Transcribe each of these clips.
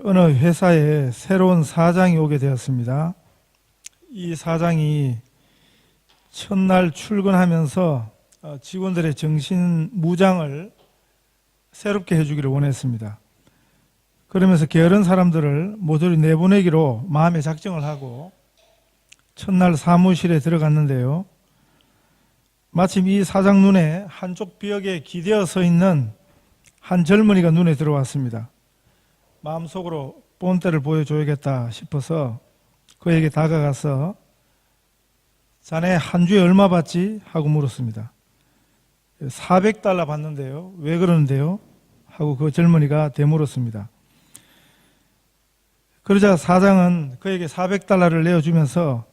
어느 회사에 새로운 사장이 오게 되었습니다. 이 사장이 첫날 출근하면서 직원들의 정신 무장을 새롭게 해주기를 원했습니다. 그러면서 게으른 사람들을 모조리 내보내기로 마음의 작정을 하고 첫날 사무실에 들어갔는데요. 마침 이 사장 눈에 한쪽 벽에 기대어 서 있는 한 젊은이가 눈에 들어왔습니다. 마음속으로 본때를 보여줘야겠다 싶어서 그에게 다가가서 자네 한 주에 얼마 받지? 하고 물었습니다. 400달러 받는데요. 왜 그러는데요? 하고 그 젊은이가 되물었습니다. 그러자 사장은 그에게 400달러를 내어주면서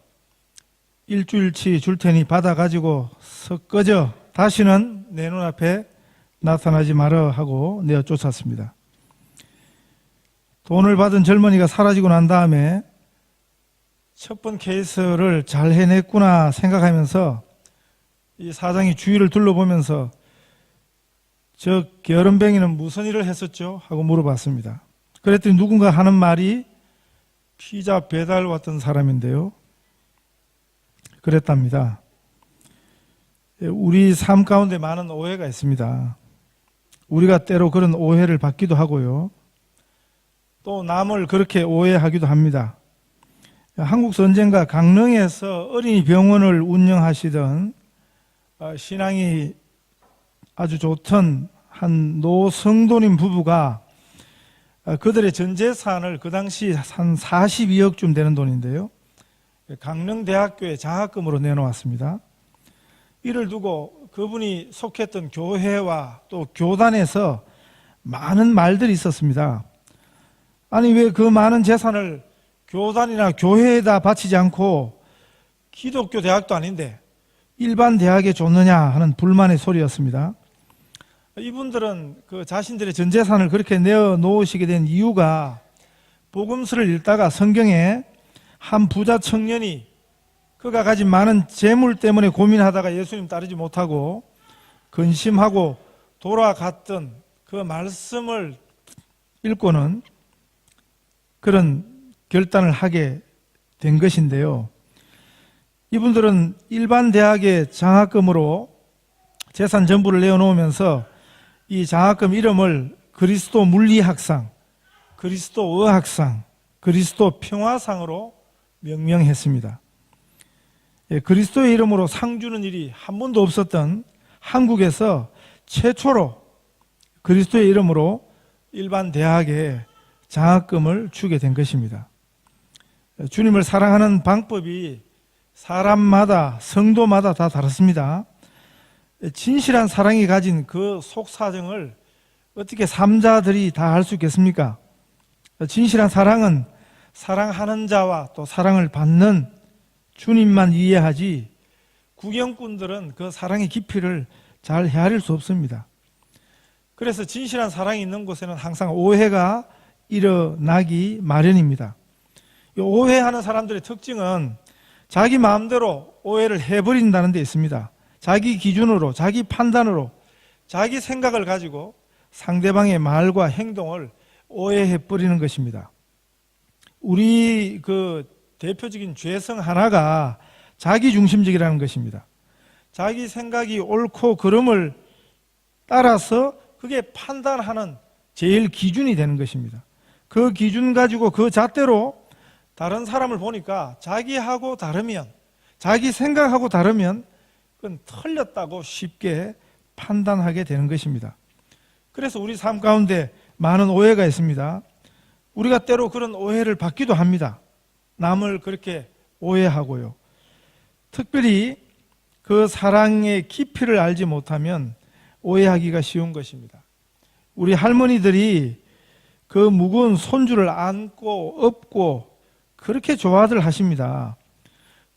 일주일치 줄 테니 받아가지고 석 꺼져 다시는 내 눈앞에 나타나지 마라 하고 내어 쫓았습니다. 돈을 받은 젊은이가 사라지고 난 다음에 첫 번 케이스를 잘 해냈구나 생각하면서 이 사장이 주위를 둘러보면서 저 게으름뱅이는 무슨 일을 했었죠? 하고 물어봤습니다. 그랬더니 누군가 하는 말이 피자 배달 왔던 사람인데요. 그랬답니다. 우리 삶 가운데 많은 오해가 있습니다. 우리가 때로 그런 오해를 받기도 하고요. 또 남을 그렇게 오해하기도 합니다. 한국 선진과 강릉에서 어린이 병원을 운영하시던 신앙이 아주 좋던 한 노성도님 부부가 그들의 전 재산을 그 당시 한 42억쯤 되는 돈인데요. 강릉대학교에 장학금으로 내놓았습니다. 이를 두고 그분이 속했던 교회와 또 교단에서 많은 말들이 있었습니다. 아니 왜 그 많은 재산을 교단이나 교회에다 바치지 않고 기독교 대학도 아닌데 일반 대학에 줬느냐 하는 불만의 소리였습니다. 이분들은 그 자신들의 전 재산을 그렇게 내어놓으시게 된 이유가 복음서를 읽다가 성경에 한 부자 청년이 그가 가진 많은 재물 때문에 고민하다가 예수님 따르지 못하고 근심하고 돌아갔던 그 말씀을 읽고는 그런 결단을 하게 된 것인데요. 이분들은 일반 대학의 장학금으로 재산 전부를 내어놓으면서 이 장학금 이름을 그리스도 물리학상, 그리스도 의학상, 그리스도 평화상으로 명명했습니다. 그리스도의 이름으로 상 주는 일이 한 번도 없었던 한국에서 최초로 그리스도의 이름으로 일반 대학에 장학금을 주게 된 것입니다. 주님을 사랑하는 방법이 사람마다 성도마다 다 다릅니다. 진실한 사랑이 가진 그 속사정을 어떻게 삼자들이 다 알 수 있겠습니까? 진실한 사랑은 사랑하는 자와 또 사랑을 받는 주님만 이해하지 구경꾼들은 그 사랑의 깊이를 잘 헤아릴 수 없습니다. 그래서 진실한 사랑이 있는 곳에는 항상 오해가 일어나기 마련입니다. 오해하는 사람들의 특징은 자기 마음대로 오해를 해버린다는 데 있습니다. 자기 기준으로, 자기 판단으로, 자기 생각을 가지고 상대방의 말과 행동을 오해해버리는 것입니다. 우리 그 대표적인 죄성 하나가 자기중심적이라는 것입니다. 자기 생각이 옳고 그름을 따라서 그게 판단하는 제일 기준이 되는 것입니다. 그 기준 가지고 그 잣대로 다른 사람을 보니까 자기하고 다르면, 자기 생각하고 다르면 그건 틀렸다고 쉽게 판단하게 되는 것입니다. 그래서 우리 삶 가운데 많은 오해가 있습니다. 우리가 때로 그런 오해를 받기도 합니다. 남을 그렇게 오해하고요. 특별히 그 사랑의 깊이를 알지 못하면 오해하기가 쉬운 것입니다. 우리 할머니들이 그 무거운 손주를 안고 업고 그렇게 좋아들 하십니다.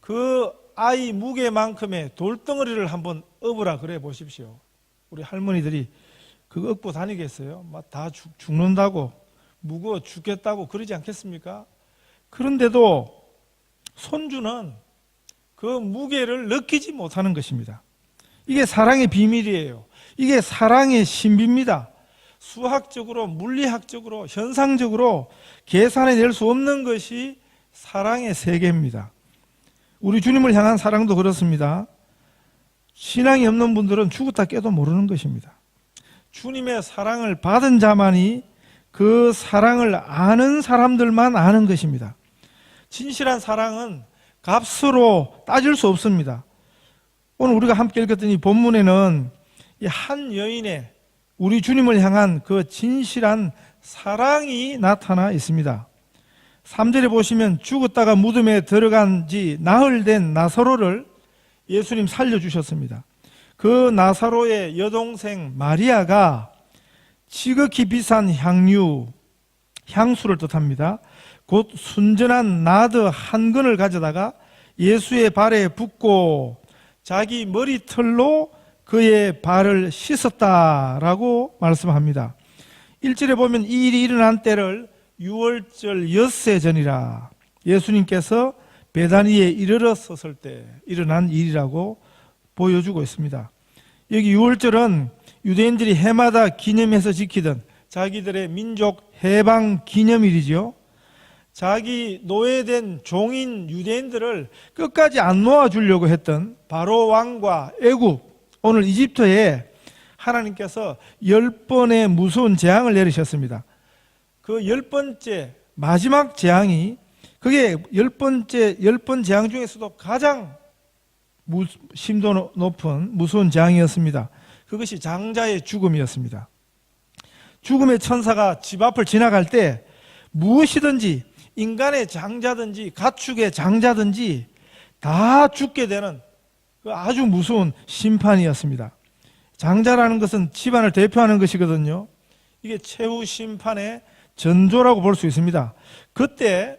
그 아이 무게만큼의 돌덩어리를 한번 업으라 그래 보십시오. 우리 할머니들이 그거 업고 다니겠어요? 막 다 죽는다고 무거워 죽겠다고 그러지 않겠습니까? 그런데도 손주는 그 무게를 느끼지 못하는 것입니다. 이게 사랑의 비밀이에요. 이게 사랑의 신비입니다. 수학적으로, 물리학적으로, 현상적으로 계산해낼 수 없는 것이 사랑의 세계입니다. 우리 주님을 향한 사랑도 그렇습니다. 신앙이 없는 분들은 죽었다 깨도 모르는 것입니다. 주님의 사랑을 받은 자만이 그 사랑을 아는 사람들만 아는 것입니다. 진실한 사랑은 값으로 따질 수 없습니다. 오늘 우리가 함께 읽었던 이 본문에는 이 한 여인의 우리 주님을 향한 그 진실한 사랑이 나타나 있습니다. 3절에 보시면 죽었다가 무덤에 들어간 지 나흘 된 나사로를 예수님 살려주셨습니다. 그 나사로의 여동생 마리아가 지극히 비싼 향수를 뜻합니다. 곧 순전한 나드 한 근을 가져다가 예수의 발에 붓고 자기 머리털로 그의 발을 씻었다라고 말씀합니다. 1절에 보면 이 일이 일어난 때를 유월절 엿새 전이라, 예수님께서 베다니에 이르렀었을 때 일어난 일이라고 보여주고 있습니다. 여기 유월절은 유대인들이 해마다 기념해서 지키던 자기들의 민족 해방 기념일이죠. 자기 노예된 종인 유대인들을 끝까지 안 놓아주려고 했던 바로 왕과 애굽, 오늘 이집트에 하나님께서 10번의 무서운 재앙을 내리셨습니다. 그 10번째 마지막 재앙이, 그게 10번 재앙 중에서도 가장 심도 높은 무서운 재앙이었습니다. 그것이 장자의 죽음이었습니다. 죽음의 천사가 집 앞을 지나갈 때 무엇이든지, 인간의 장자든지 가축의 장자든지 다 죽게 되는 그 아주 무서운 심판이었습니다. 장자라는 것은 집안을 대표하는 것이거든요. 이게 최후 심판의 전조라고 볼 수 있습니다. 그때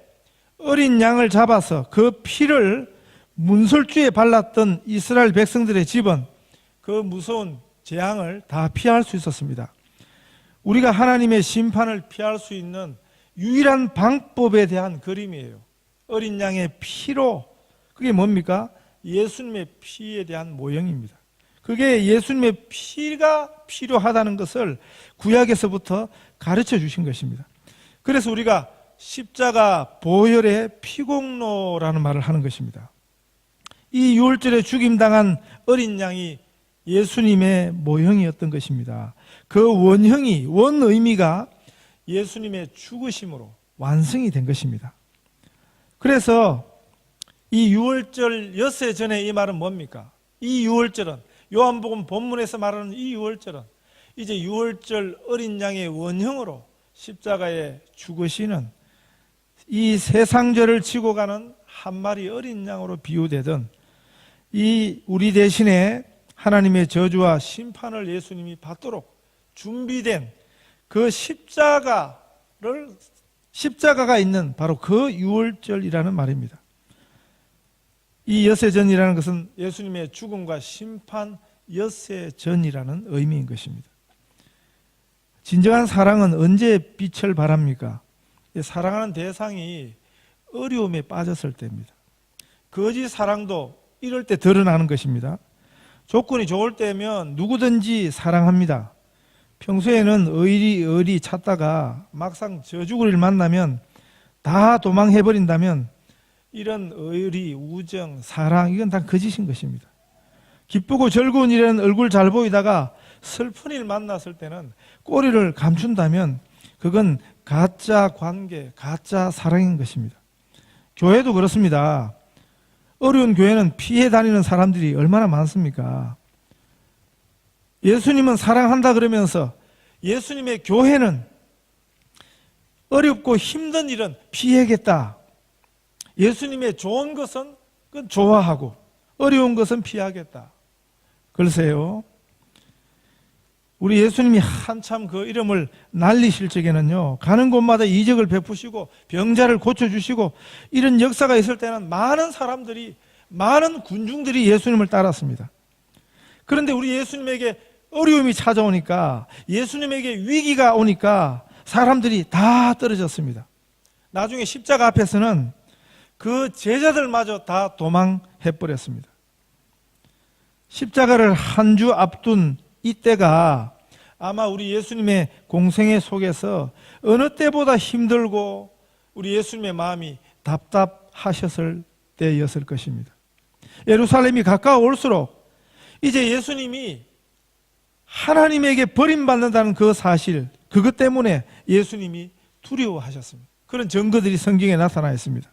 어린 양을 잡아서 그 피를 문설주에 발랐던 이스라엘 백성들의 집은 그 무서운 재앙을 다 피할 수 있었습니다. 우리가 하나님의 심판을 피할 수 있는 유일한 방법에 대한 그림이에요. 어린 양의 피로, 그게 뭡니까? 예수님의 피에 대한 모형입니다. 그게 예수님의 피가 필요하다는 것을 구약에서부터 가르쳐 주신 것입니다. 그래서 우리가 십자가 보혈의 피공로라는 말을 하는 것입니다. 이 유월절에 죽임당한 어린 양이 예수님의 모형이었던 것입니다. 그 원형이, 원의미가 예수님의 죽으심으로 완성이 된 것입니다. 그래서 이 유월절 엿새 전에 이 말은 뭡니까? 이 유월절은, 요한복음 본문에서 말하는 이 유월절은 이제 유월절 어린 양의 원형으로 십자가에 죽으시는 이 세상죄를 지고 가는 한 마리 어린 양으로 비유되던 이 우리 대신에 하나님의 저주와 심판을 예수님이 받도록 준비된 그 십자가가 있는 바로 그 유월절이라는 말입니다. 이 엿새전이라는 것은 예수님의 죽음과 심판 엿새전이라는 의미인 것입니다. 진정한 사랑은 언제 빛을 발합니까? 사랑하는 대상이 어려움에 빠졌을 때입니다. 거짓 사랑도 이럴 때 드러나는 것입니다. 조건이 좋을 때면 누구든지 사랑합니다. 평소에는 의리 찾다가 막상 저주를 만나면 다 도망해버린다면 이런 의리, 우정, 사랑, 이건 다 거짓인 것입니다. 기쁘고 즐거운 일에는 얼굴 잘 보이다가 슬픈 일 만났을 때는 꼬리를 감춘다면 그건 가짜 관계, 가짜 사랑인 것입니다. 교회도 그렇습니다. 어려운 교회는 피해 다니는 사람들이 얼마나 많습니까? 예수님은 사랑한다 그러면서 예수님의 교회는 어렵고 힘든 일은 피해야겠다. 예수님의 좋은 것은 그건 좋아하고 어려운 것은 피하겠다. 글쎄요, 우리 예수님이 한참 그 이름을 날리실 적에는요, 가는 곳마다 이적을 베푸시고 병자를 고쳐주시고 이런 역사가 있을 때는 많은 사람들이, 많은 군중들이 예수님을 따랐습니다. 그런데 우리 예수님에게 어려움이 찾아오니까, 예수님에게 위기가 오니까 사람들이 다 떨어졌습니다. 나중에 십자가 앞에서는 그 제자들마저 다 도망해버렸습니다. 십자가를 한 주 앞둔 이때가 아마 우리 예수님의 공생애 속에서 어느 때보다 힘들고 우리 예수님의 마음이 답답하셨을 때였을 것입니다. 예루살렘이 가까워올수록 이제 예수님이 하나님에게 버림받는다는 그 사실, 그것 때문에 예수님이 두려워하셨습니다. 그런 증거들이 성경에 나타나 있습니다.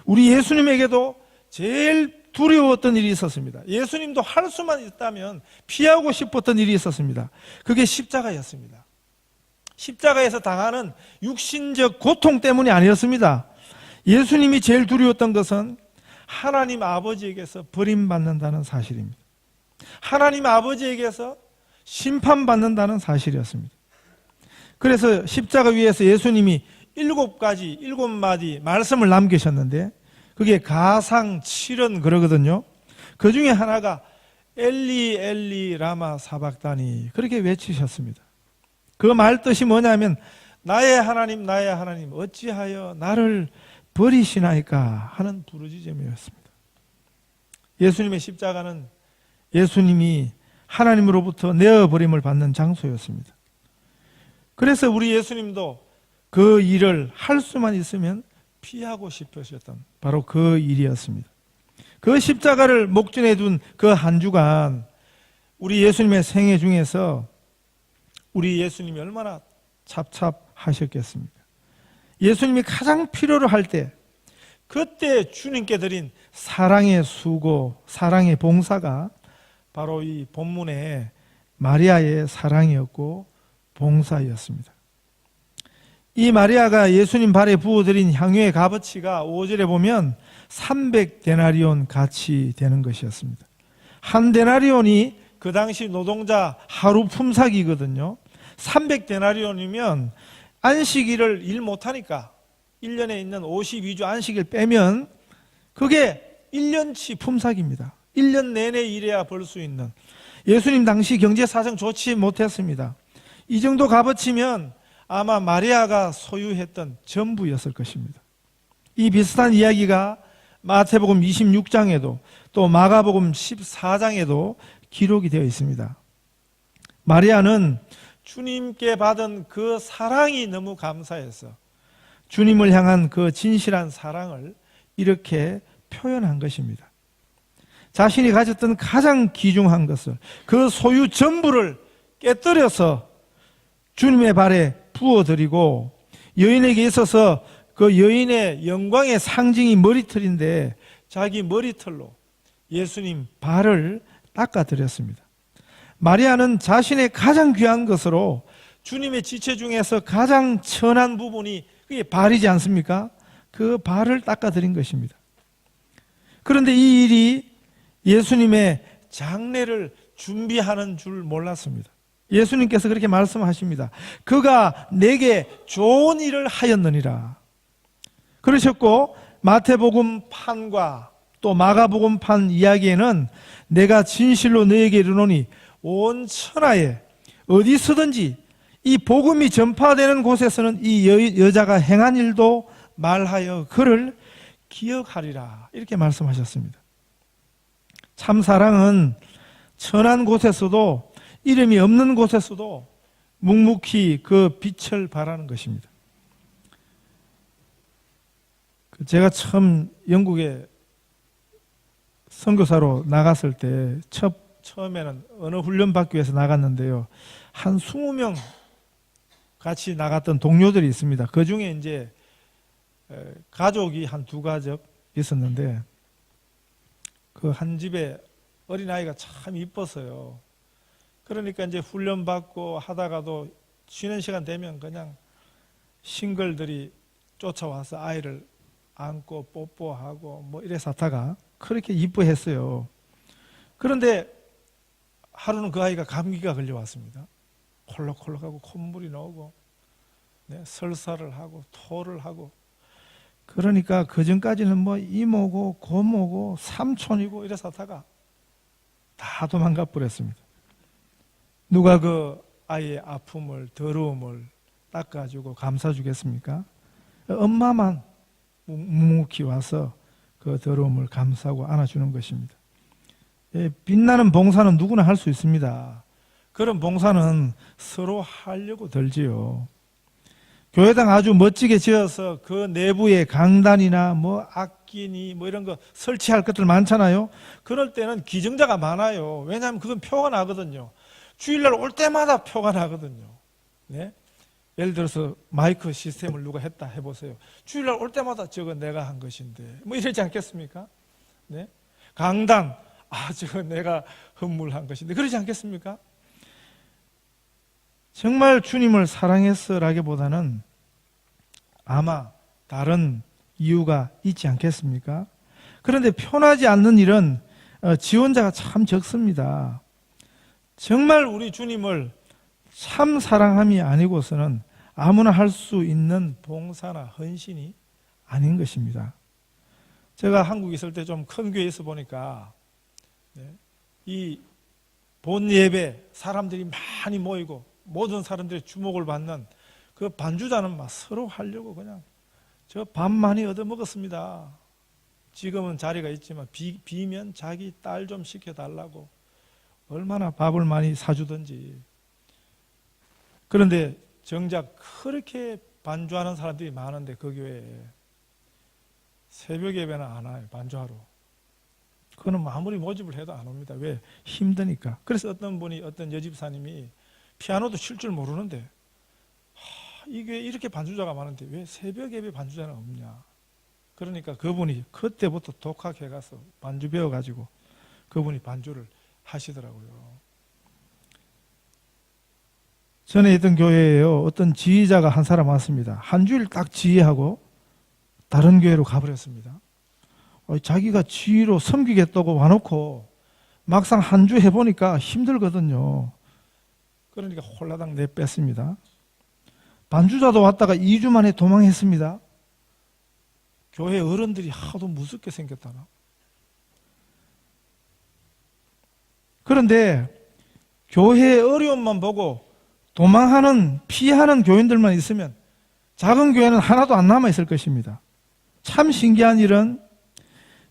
우리 예수님에게도 제일 두려웠던 일이 있었습니다. 예수님도 할 수만 있다면 피하고 싶었던 일이 있었습니다. 그게 십자가였습니다. 십자가에서 당하는 육신적 고통 때문이 아니었습니다. 예수님이 제일 두려웠던 것은 하나님 아버지에게서 버림받는다는 사실입니다. 하나님 아버지에게서 심판받는다는 사실이었습니다. 그래서 십자가 위에서 예수님이 7마디 말씀을 남기셨는데 그게 가상 7은 그러거든요. 그 중에 하나가 엘리 엘리 라마 사박다니 그렇게 외치셨습니다. 그 말 뜻이 뭐냐면 나의 하나님 어찌하여 나를 버리시나이까 하는 부르짖음이었습니다. 예수님의 십자가는 예수님이 하나님으로부터 내어버림을 받는 장소였습니다. 그래서 우리 예수님도 그 일을 할 수만 있으면 피하고 싶으셨던 바로 그 일이었습니다. 그 십자가를 목전에 둔 그 한 주간 우리 예수님의 생애 중에서 우리 예수님이 얼마나 찹찹하셨겠습니까? 예수님이 가장 필요로 할 때 그때 주님께 드린 사랑의 수고, 사랑의 봉사가 바로 이 본문의 마리아의 사랑이었고 봉사였습니다. 이 마리아가 예수님 발에 부어드린 향유의 값어치가 5절에 보면 300데나리온 가치 되는 것이었습니다. 한 데나리온이 그 당시 노동자 하루 품삯이거든요. 300데나리온이면 안식일을 일 못하니까 1년에 있는 52주 안식일 빼면 그게 1년치 품삯입니다. 1년 내내 일해야 벌 수 있는. 예수님 당시 경제 사정 좋지 못했습니다. 이 정도 값어치면 아마 마리아가 소유했던 전부였을 것입니다. 이 비슷한 이야기가 마태복음 26장에도 또 마가복음 14장에도 기록이 되어 있습니다. 마리아는 주님께 받은 그 사랑이 너무 감사해서 주님을 향한 그 진실한 사랑을 이렇게 표현한 것입니다. 자신이 가졌던 가장 귀중한 것을 그 소유 전부를 깨뜨려서 주님의 발에 부어드리고 여인에게 있어서 그 여인의 영광의 상징이 머리털인데 자기 머리털로 예수님 발을 닦아드렸습니다. 마리아는 자신의 가장 귀한 것으로 주님의 지체 중에서 가장 천한 부분이 그게 발이지 않습니까? 그 발을 닦아드린 것입니다. 그런데 이 일이 예수님의 장례를 준비하는 줄 몰랐습니다. 예수님께서 그렇게 말씀하십니다. 그가 내게 좋은 일을 하였느니라 그러셨고, 마태복음 판과 또 마가복음 판 이야기에는 내가 진실로 너에게 이르노니 온 천하에 어디서든지 이 복음이 전파되는 곳에서는 이 여자가 행한 일도 말하여 그를 기억하리라 이렇게 말씀하셨습니다. 참 사랑은 천한 곳에서도 이름이 없는 곳에서도 묵묵히 그 빛을 발하는 것입니다. 제가 처음 영국에 선교사로 나갔을 때 처음에는 어느 훈련 받기 위해서 나갔는데요. 한 20명 같이 나갔던 동료들이 있습니다. 그 중에 이제 가족이 한 2가족 있었는데 그 한 집에 어린아이가 참 이뻤어요. 그러니까 이제 훈련 받고 하다가도 쉬는 시간 되면 그냥 싱글들이 쫓아와서 아이를 안고 뽀뽀하고 뭐 이래서 하다가 그렇게 이뻐했어요. 그런데 하루는 그 아이가 감기가 걸려왔습니다. 콜록콜록하고 콧물이 나오고 설사를 하고 토를 하고 그러니까 그전까지는 뭐 이모고 고모고 삼촌이고 이래서 하다가 다 도망가 버렸습니다. 누가 그 아이의 아픔을 더러움을 닦아주고 감싸주겠습니까? 엄마만 묵묵히 와서 그 더러움을 감싸고 안아주는 것입니다. 빛나는 봉사는 누구나 할 수 있습니다. 그런 봉사는 서로 하려고 들지요. 교회당 아주 멋지게 지어서 그 내부에 강단이나 뭐 악기니 뭐 이런 거 설치할 것들 많잖아요. 그럴 때는 기증자가 많아요. 왜냐하면 그건 표가 나거든요. 주일날 올 때마다 표가 나거든요. 네? 예를 들어서 마이크 시스템을 누가 했다 해보세요. 주일날 올 때마다 저거 내가 한 것인데 뭐 이러지 않겠습니까? 네? 강단, 저거 내가 헌물한 것인데 그러지 않겠습니까? 정말 주님을 사랑했어라기보다는 아마 다른 이유가 있지 않겠습니까? 그런데 편하지 않는 일은 지원자가 참 적습니다. 정말 우리 주님을 참 사랑함이 아니고서는 아무나 할 수 있는 봉사나 헌신이 아닌 것입니다. 제가 한국에 있을 때 좀 큰 교회에 있어 보니까 이 본 예배 사람들이 많이 모이고 모든 사람들의 주목을 받는 그 반주자는 막 서로 하려고 그냥 저 밥 많이 얻어먹었습니다. 지금은 자리가 있지만 비면 자기 딸 좀 시켜달라고 얼마나 밥을 많이 사주든지. 그런데 정작 그렇게 반주하는 사람들이 많은데 그 교회에 새벽 예배는 안 와요. 반주하러. 그거는 아무리 모집을 해도 안 옵니다. 왜? 힘드니까. 그래서 어떤 여집사님이 피아노도 칠 줄 모르는데 이게 이렇게 반주자가 많은데 왜 새벽 예배 반주자는 없냐. 그러니까 그분이 그때부터 독학해 가서 반주 배워가지고 그분이 반주를 하시더라고요. 전에 있던 교회에요. 어떤 지휘자가 한 사람 왔습니다. 한 주일 딱 지휘하고 다른 교회로 가버렸습니다. 자기가 지휘로 섬기겠다고 와놓고 막상 한 주 해보니까 힘들거든요. 그러니까 홀라당 내뺐습니다. 반주자도 왔다가 2주 만에 도망했습니다. 교회 어른들이 하도 무섭게 생겼다나. 그런데 교회의 어려움만 보고 도망하는, 피하는 교인들만 있으면 작은 교회는 하나도 안 남아있을 것입니다. 참 신기한 일은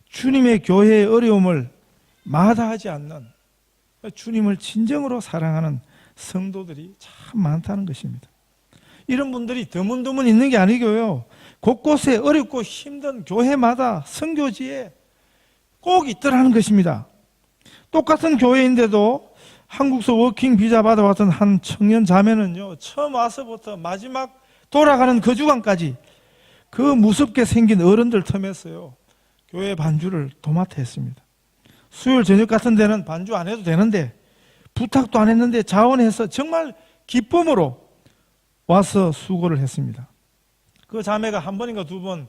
주님의 교회의 어려움을 마다하지 않는 주님을 진정으로 사랑하는 성도들이 참 많다는 것입니다. 이런 분들이 드문드문 있는 게 아니고요. 곳곳에 어렵고 힘든 교회마다 선교지에 꼭 있더라는 것입니다. 똑같은 교회인데도 한국서 워킹 비자 받아왔던 한 청년 자매는요, 처음 와서부터 마지막 돌아가는 그 주간까지 그 무섭게 생긴 어른들 틈에서요, 교회 반주를 도맡아 했습니다. 수요일 저녁 같은 데는 반주 안 해도 되는데 부탁도 안 했는데 자원해서 정말 기쁨으로 와서 수고를 했습니다. 그 자매가 한 번인가 두 번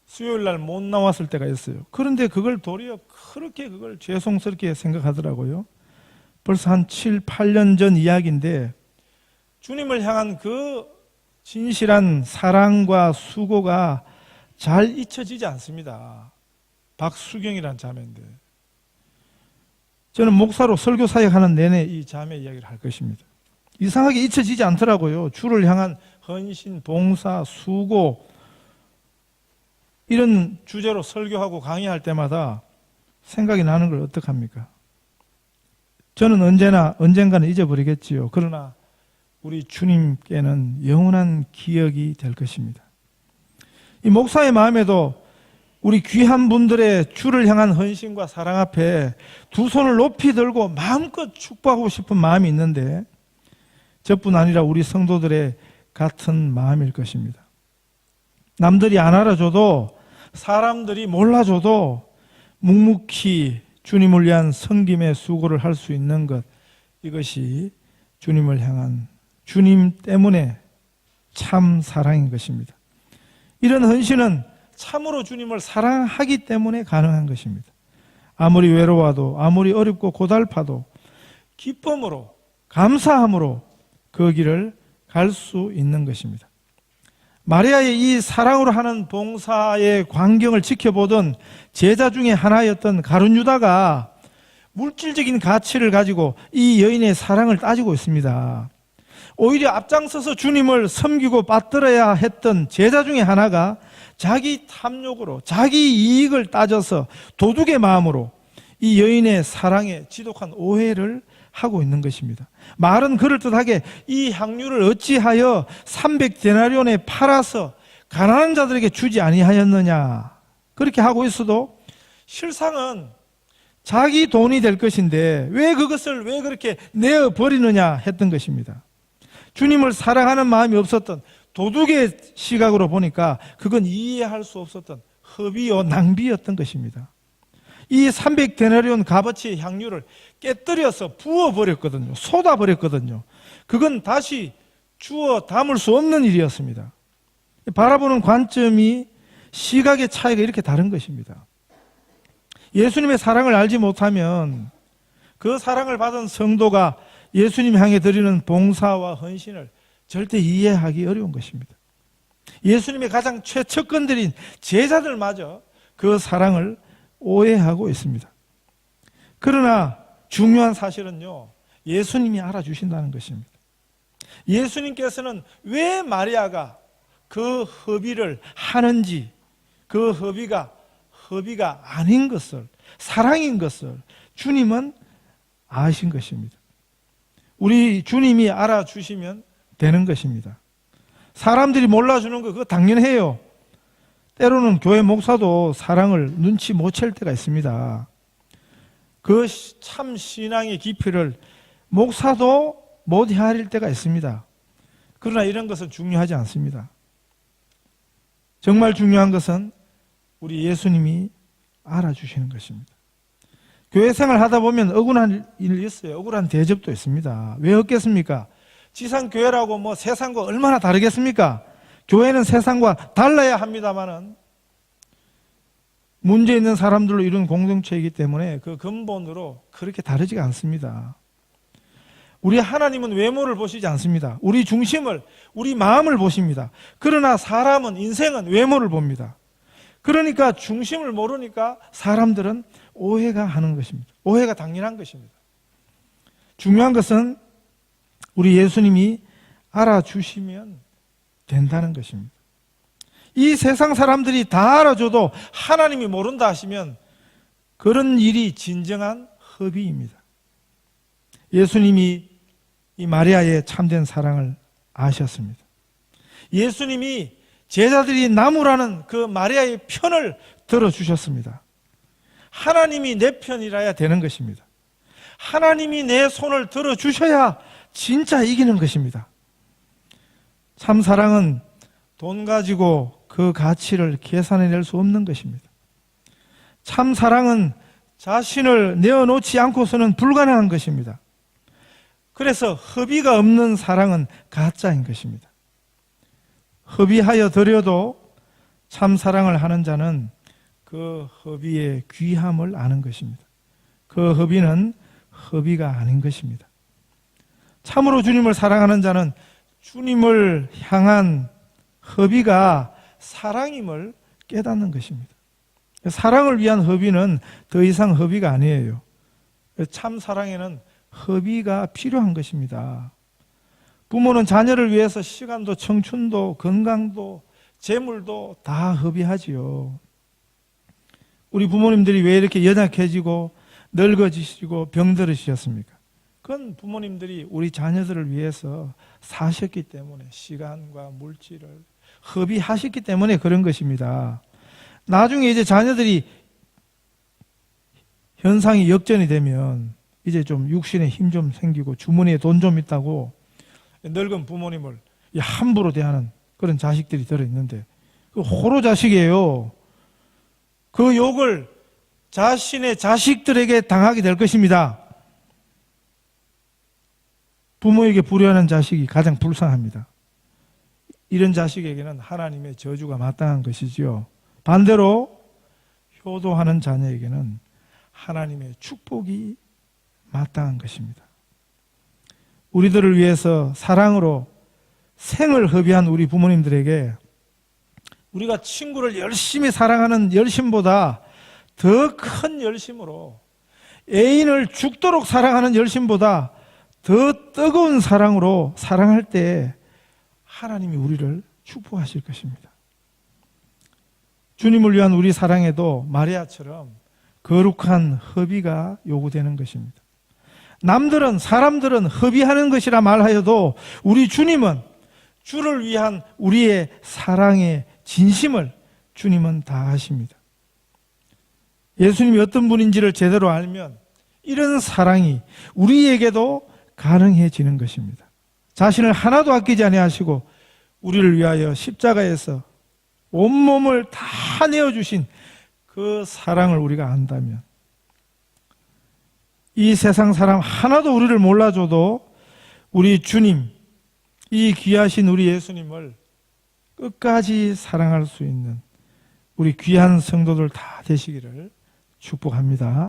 수요일 날 못 나왔을 때가 있어요. 그런데 그걸 도리어 그렇게 그걸 죄송스럽게 생각하더라고요. 벌써 한 7, 8년 전 이야기인데 주님을 향한 그 진실한 사랑과 수고가 잘 잊혀지지 않습니다. 박수경이라는 자매인데 저는 목사로 설교 사역하는 내내 이 자매 이야기를 할 것입니다. 이상하게 잊혀지지 않더라고요. 주를 향한 헌신, 봉사, 수고 이런 주제로 설교하고 강의할 때마다 생각이 나는 걸 어떡합니까? 저는 언젠가는 잊어버리겠지요. 그러나 우리 주님께는 영원한 기억이 될 것입니다. 이 목사의 마음에도 우리 귀한 분들의 주를 향한 헌신과 사랑 앞에 두 손을 높이 들고 마음껏 축복하고 싶은 마음이 있는데 저뿐 아니라 우리 성도들의 같은 마음일 것입니다. 남들이 안 알아줘도 사람들이 몰라줘도 묵묵히 주님을 위한 섬김의 수고를 할 수 있는 것, 이것이 주님을 향한 주님 때문에 참 사랑인 것입니다. 이런 헌신은 참으로 주님을 사랑하기 때문에 가능한 것입니다. 아무리 외로워도 아무리 어렵고 고달파도 기쁨으로 감사함으로 그 길을 갈 수 있는 것입니다. 마리아의 이 사랑으로 하는 봉사의 광경을 지켜보던 제자 중에 하나였던 가룟 유다가 물질적인 가치를 가지고 이 여인의 사랑을 따지고 있습니다. 오히려 앞장서서 주님을 섬기고 받들어야 했던 제자 중에 하나가 자기 탐욕으로 자기 이익을 따져서 도둑의 마음으로 이 여인의 사랑에 지독한 오해를 하고 있는 것입니다. 말은 그럴듯하게 이 향유를 어찌하여 300데나리온에 팔아서 가난한 자들에게 주지 아니하였느냐, 그렇게 하고 있어도 실상은 자기 돈이 될 것인데 왜 그것을 왜 그렇게 내어버리느냐 했던 것입니다. 주님을 사랑하는 마음이 없었던, 도둑의 시각으로 보니까 그건 이해할 수 없었던 허비요 낭비였던 것입니다. 이 300데나리온 값어치의 향유를 깨뜨려서 부어버렸거든요. 쏟아버렸거든요. 그건 다시 주워 담을 수 없는 일이었습니다. 바라보는 관점이, 시각의 차이가 이렇게 다른 것입니다. 예수님의 사랑을 알지 못하면 그 사랑을 받은 성도가 예수님 향해 드리는 봉사와 헌신을 절대 이해하기 어려운 것입니다. 예수님의 가장 최측근들인 제자들마저 그 사랑을 오해하고 있습니다. 그러나 중요한 사실은요, 예수님이 알아주신다는 것입니다. 예수님께서는 왜 마리아가 그 허비를 하는지, 그 허비가 아닌 것을, 사랑인 것을 주님은 아신 것입니다. 우리 주님이 알아주시면 되는 것입니다. 사람들이 몰라주는 거 그거 당연해요. 때로는 교회 목사도 사랑을 눈치 못 챌 때가 있습니다. 그 참 신앙의 깊이를 목사도 못 헤아릴 때가 있습니다. 그러나 이런 것은 중요하지 않습니다. 정말 중요한 것은 우리 예수님이 알아주시는 것입니다. 교회 생활 하다 보면 억울한 일이 있어요. 억울한 대접도 있습니다. 왜 없겠습니까? 지상교회라고 뭐 세상과 얼마나 다르겠습니까? 교회는 세상과 달라야 합니다만은 문제 있는 사람들로 이룬 공동체이기 때문에 그 근본으로 그렇게 다르지가 않습니다. 우리 하나님은 외모를 보시지 않습니다. 우리 중심을, 우리 마음을 보십니다. 그러나 사람은, 인생은 외모를 봅니다. 그러니까 중심을 모르니까 사람들은 오해가 하는 것입니다. 오해가 당연한 것입니다. 중요한 것은 우리 예수님이 알아주시면 된다는 것입니다. 이 세상 사람들이 다 알아줘도 하나님이 모른다 하시면 그런 일이 진정한 허비입니다. 예수님이 이 마리아의 참된 사랑을 아셨습니다. 예수님이 제자들이 나무라는 그 마리아의 편을 들어주셨습니다. 하나님이 내 편이라야 되는 것입니다. 하나님이 내 손을 들어주셔야 진짜 이기는 것입니다. 참 사랑은 돈 가지고 그 가치를 계산해낼 수 없는 것입니다. 참 사랑은 자신을 내어놓지 않고서는 불가능한 것입니다. 그래서 허비가 없는 사랑은 가짜인 것입니다. 허비하여 드려도 참 사랑을 하는 자는 그 허비의 귀함을 아는 것입니다. 그 허비는 허비가 아닌 것입니다. 참으로 주님을 사랑하는 자는 주님을 향한 허비가 사랑임을 깨닫는 것입니다. 사랑을 위한 허비는 더 이상 허비가 아니에요. 참 사랑에는 허비가 필요한 것입니다. 부모는 자녀를 위해서 시간도 청춘도 건강도 재물도 다 허비하지요. 우리 부모님들이 왜 이렇게 연약해지고 늙어지시고 병들으셨습니까? 그건 부모님들이 우리 자녀들을 위해서 사셨기 때문에, 시간과 물질을 허비하셨기 때문에 그런 것입니다. 나중에 이제 자녀들이 현상이 역전이 되면 이제 좀 육신에 힘 좀 생기고 주머니에 돈 좀 있다고 늙은 부모님을 함부로 대하는 그런 자식들이 들어있는데 그 호로 자식이에요. 그 욕을 자신의 자식들에게 당하게 될 것입니다. 부모에게 불효하는 자식이 가장 불쌍합니다. 이런 자식에게는 하나님의 저주가 마땅한 것이지요. 반대로 효도하는 자녀에게는 하나님의 축복이 마땅한 것입니다. 우리들을 위해서 사랑으로 생을 허비한 우리 부모님들에게 우리가 친구를 열심히 사랑하는 열심보다 더 큰 열심으로, 애인을 죽도록 사랑하는 열심보다 더 뜨거운 사랑으로 사랑할 때 하나님이 우리를 축복하실 것입니다. 주님을 위한 우리 사랑에도 마리아처럼 거룩한 허비가 요구되는 것입니다. 남들은, 사람들은 허비하는 것이라 말하여도 우리 주님은 주를 위한 우리의 사랑의 진심을 주님은 다 아십니다. 예수님이 어떤 분인지를 제대로 알면 이런 사랑이 우리에게도 가능해지는 것입니다. 자신을 하나도 아끼지 아니하시고 우리를 위하여 십자가에서 온몸을 다 내어주신 그 사랑을 우리가 안다면, 이 세상 사람 하나도 우리를 몰라줘도 우리 주님, 이 귀하신 우리 예수님을 끝까지 사랑할 수 있는 우리 귀한 성도들 다 되시기를 축복합니다.